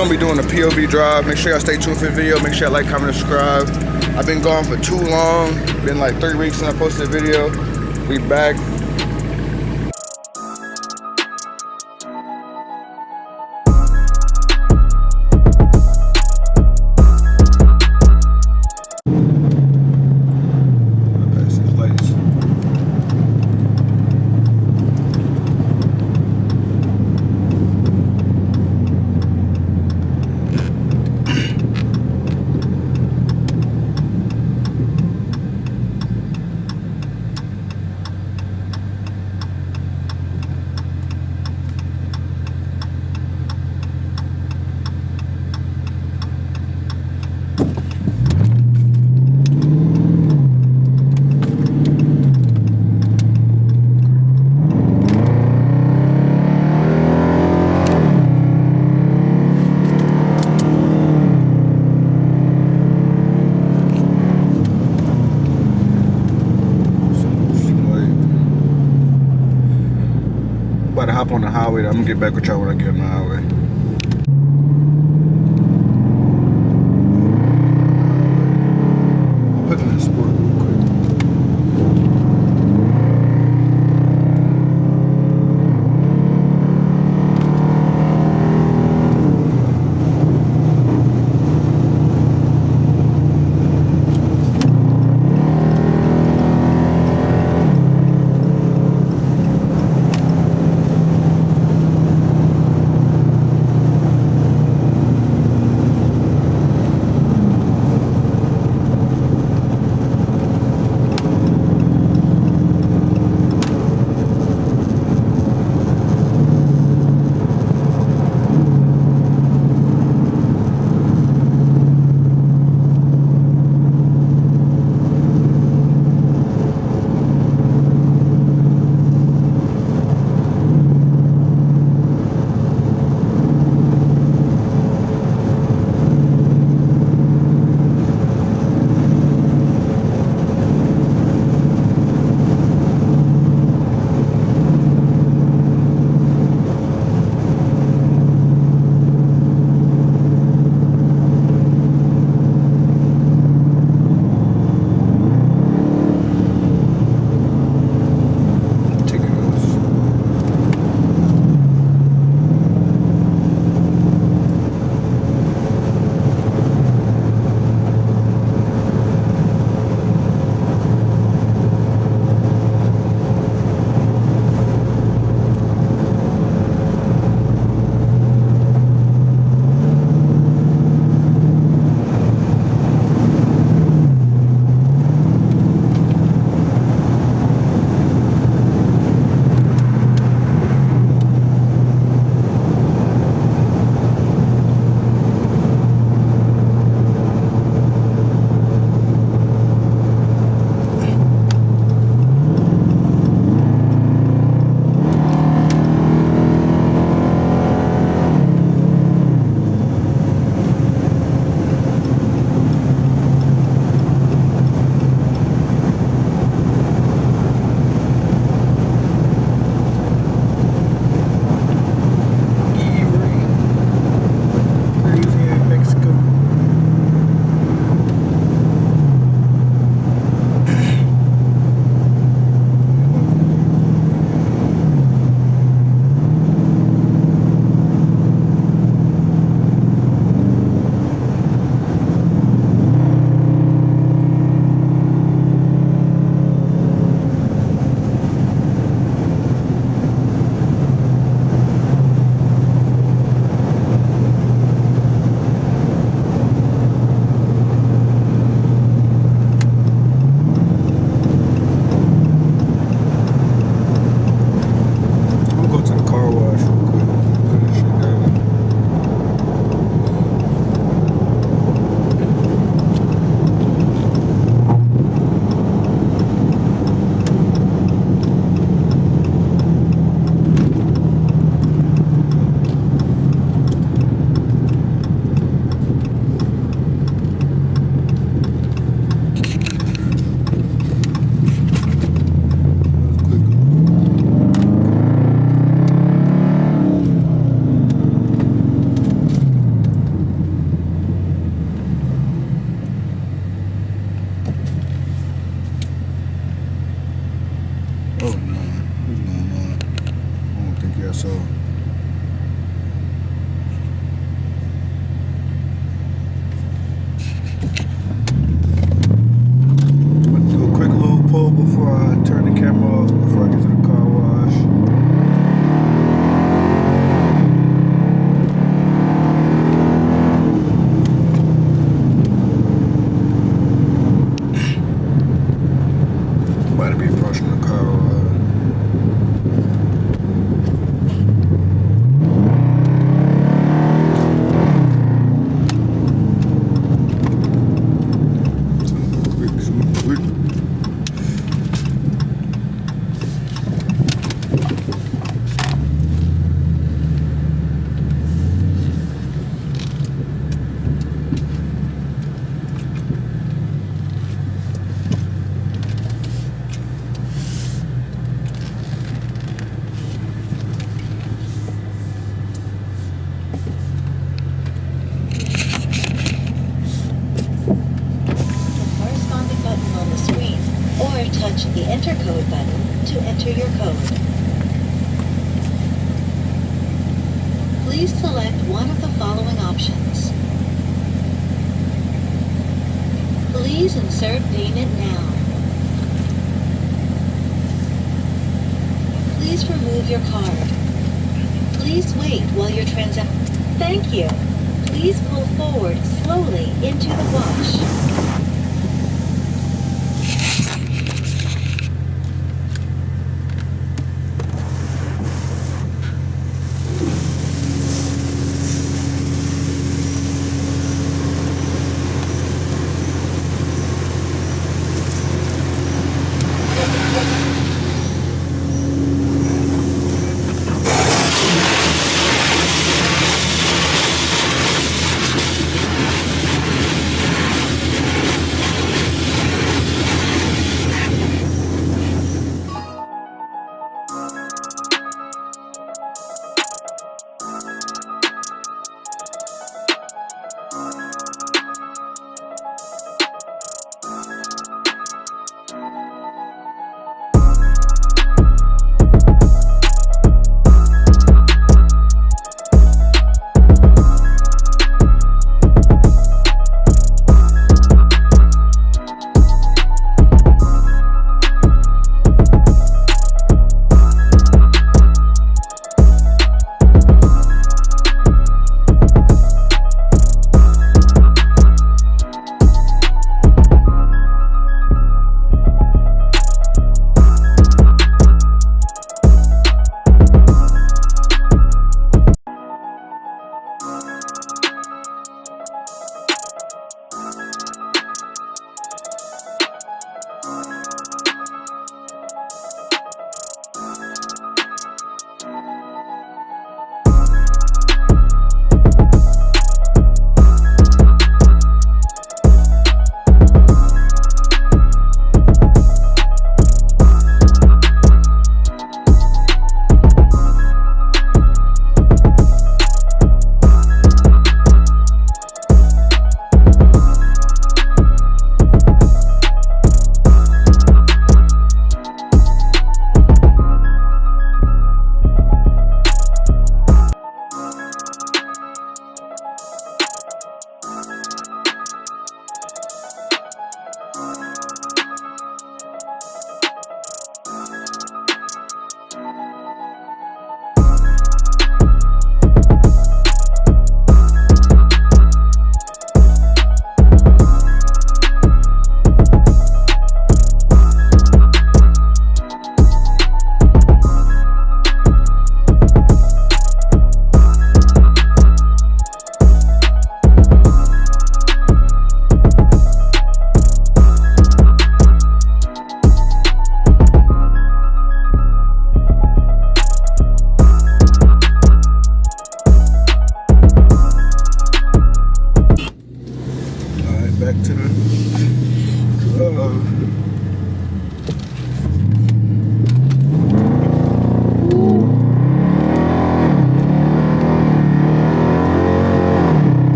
gonna be doing a POV drive. Make sure y'all stay tuned for the video. Make sure y'all like, comment, and subscribe. I've been gone for too long. Been like 3 weeks since I posted a video. We back. About to hop on the highway. I'm gonna get back with y'all when I get on the highway. I'll put it in the sport real quick. Please select one of the following options. Please insert payment now. Please remove your card. Please wait while your transaction... Thank you. Please pull forward slowly into the wash.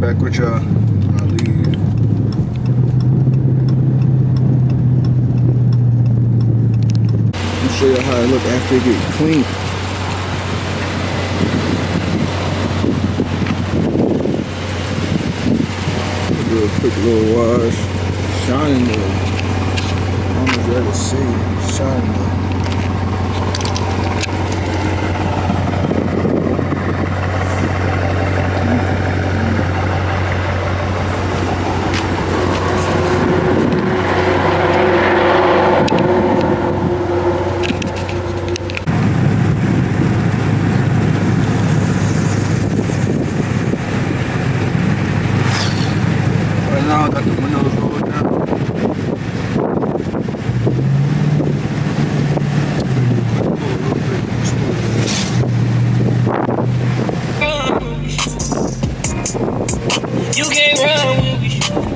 back with y'all when I leave. Let me show you how it look after it get clean. Do a quick little wash. Shining though. I don't know if y'all can see. Shining though. Now I got the windows rolled down. You can't run when we shoot.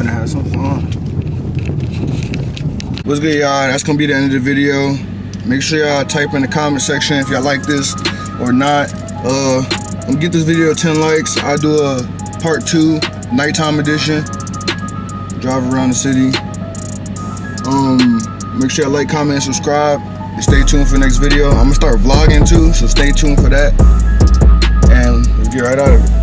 finna have some fun. What's good, y'all? That's gonna be the end of the video. Make sure y'all type in the comment section if y'all like this or not. I'm gonna get this video 10 likes. I'll do a part 2, nighttime edition. Drive around the city. Make sure y'all like, comment, and subscribe. And stay tuned for the next video. I'm gonna start vlogging too, so stay tuned for that. And let's get right out of it.